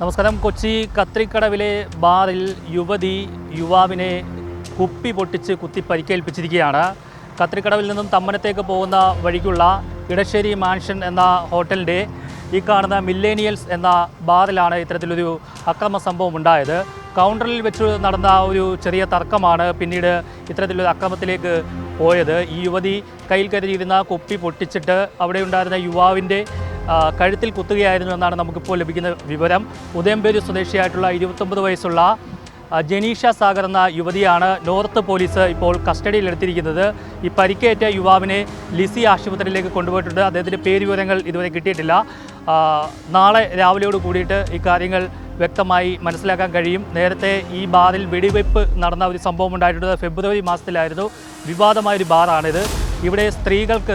നമസ്കാരം. കൊച്ചി കത്രിക്കടവിലെ ബാറിൽ യുവാവിനെ കുപ്പി പൊട്ടിച്ച് കുത്തി പരിക്കേൽപ്പിച്ചിരിക്കുകയാണ്. കത്രിക്കടവിൽ നിന്നും തമ്മനത്തേക്ക് പോകുന്ന വഴിക്കുള്ള ഇടശ്ശേരി മാൻഷൻ എന്ന ഹോട്ടലിൻ്റെ ഈ കാണുന്ന മില്ലേനിയൽസ് എന്ന ബാറിലാണ് ഇത്തരത്തിലൊരു അക്രമ സംഭവം ഉണ്ടായത്. കൗണ്ടറിൽ വെച്ച് നടന്ന ഒരു ചെറിയ തർക്കമാണ് പിന്നീട് ഇത്തരത്തിലൊരു അക്രമത്തിലേക്ക് പോയത്. ഈ യുവതി കയ്യിൽ കരുതിയിരുന്ന കുപ്പി പൊട്ടിച്ചിട്ട് അവിടെ ഉണ്ടായിരുന്ന യുവാവിൻ്റെ കഴുത്തിൽ കുത്തുകയായിരുന്നു എന്നാണ് നമുക്കിപ്പോൾ ലഭിക്കുന്ന വിവരം. ഉദയംപേരൂർ സ്വദേശിയായിട്ടുള്ള 29 വയസ്സുള്ള ജനീഷ സാഗർ എന്ന യുവതിയാണ് നോർത്ത് പോലീസ് ഇപ്പോൾ കസ്റ്റഡിയിലെടുത്തിരിക്കുന്നത്. ഈ പരിക്കേറ്റ യുവാവിനെ ലിസി ആശുപത്രിയിലേക്ക് കൊണ്ടുപോയിട്ടുണ്ട്. അദ്ദേഹത്തിൻ്റെ പേര് വിവരങ്ങൾ ഇതുവരെ കിട്ടിയിട്ടില്ല. നാളെ രാവിലെയോട് കൂടിയിട്ട് ഈ കാര്യങ്ങൾ വ്യക്തമായി മനസ്സിലാക്കാൻ കഴിയും. നേരത്തെ ഈ ബാറിൽ വെടിവയ്പ് നടന്ന ഒരു സംഭവം ഉണ്ടായിട്ടുള്ളത് ഫെബ്രുവരി മാസത്തിലായിരുന്നു. വിവാദമായൊരു ബാറാണിത്. ഇവിടെ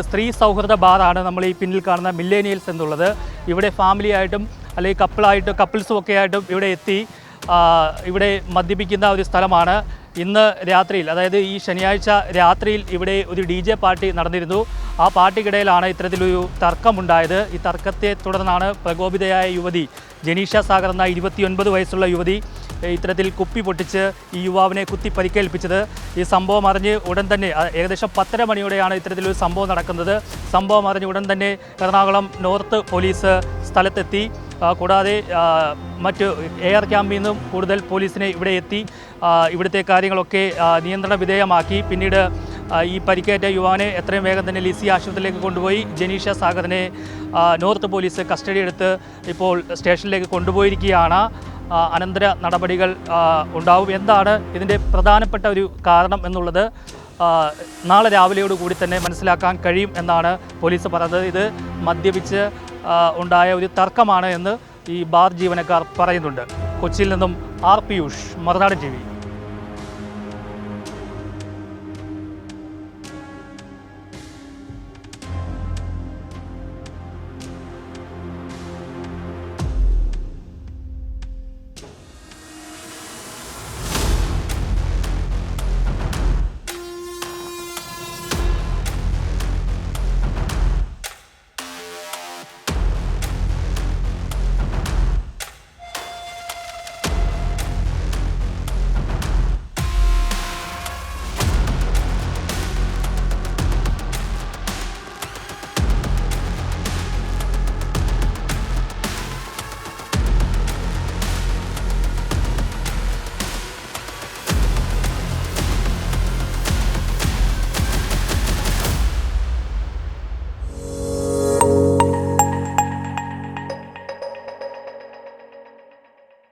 സ്ത്രീ സൗഹൃദ ബാറാണ് നമ്മൾ ഈ പിന്നിൽ കാണുന്ന മില്ലേനിയൽസ് എന്നുള്ളത്. ഇവിടെ ഫാമിലിയായിട്ടും അല്ലെങ്കിൽ കപ്പിൾസും ഒക്കെ ആയിട്ടും ഇവിടെ എത്തി ഇവിടെ മദ്യപിക്കുന്ന ഒരു സ്ഥലമാണ്. ഇന്ന് രാത്രിയിൽ, അതായത് ഈ ശനിയാഴ്ച രാത്രിയിൽ ഇവിടെ ഒരു DJ പാർട്ടി നടന്നിരുന്നു. ആ പാർട്ടിക്കിടയിലാണ് ഇത്തരത്തിലൊരു തർക്കമുണ്ടായത്. ഈ തർക്കത്തെ തുടർന്നാണ് പ്രകോപിതയായ യുവതി ജനീഷ സാഗർ എന്ന 29 വയസ്സുള്ള യുവതി ഇത്തരത്തിൽ കുപ്പി പൊട്ടിച്ച് ഈ യുവാവിനെ കുത്തി പരിക്കേൽപ്പിച്ചത്. ഈ സംഭവം അറിഞ്ഞ് ഉടൻ തന്നെ ഏകദേശം 10:30 മണിയോടെയാണ് ഇത്തരത്തിലൊരു സംഭവം നടക്കുന്നത്. സംഭവം അറിഞ്ഞ് ഉടൻ തന്നെ എറണാകുളം നോർത്ത് പോലീസ് സ്ഥലത്തെത്തി. കൂടാതെ മറ്റ് എയർ ക്യാമ്പിൽ നിന്നും കൂടുതൽ പോലീസിനെ ഇവിടെ എത്തി ഇവിടുത്തെ കാര്യങ്ങളൊക്കെ നിയന്ത്രണ വിധേയമാക്കി. പിന്നീട് ഈ പരിക്കേറ്റ യുവാവിനെ എത്രയും വേഗം തന്നെ ലിസി ആശുപത്രിയിലേക്ക് കൊണ്ടുപോയി. ജനീഷ സാഗറിനെ നോർത്ത് പോലീസ് കസ്റ്റഡി എടുത്ത് ഇപ്പോൾ സ്റ്റേഷനിലേക്ക് കൊണ്ടുപോയിരിക്കുകയാണ്. അനന്തര നടപടികൾ ഉണ്ടാവും. എന്താണ് ഇതിൻ്റെ പ്രധാനപ്പെട്ട ഒരു കാരണം എന്നുള്ളത് നാളെ രാവിലെയോടുകൂടി തന്നെ മനസ്സിലാക്കാൻ കഴിയും എന്നാണ് പോലീസ് പറഞ്ഞത്. ഇത് മദ്യപിച്ച് ഉണ്ടായ ഒരു തർക്കമാണ് എന്ന് ഈ ബാർ ജീവനക്കാർ പറയുന്നുണ്ട്. കൊച്ചിയിൽ നിന്നും R. പിയൂഷ്, മറുനാടൻ TV.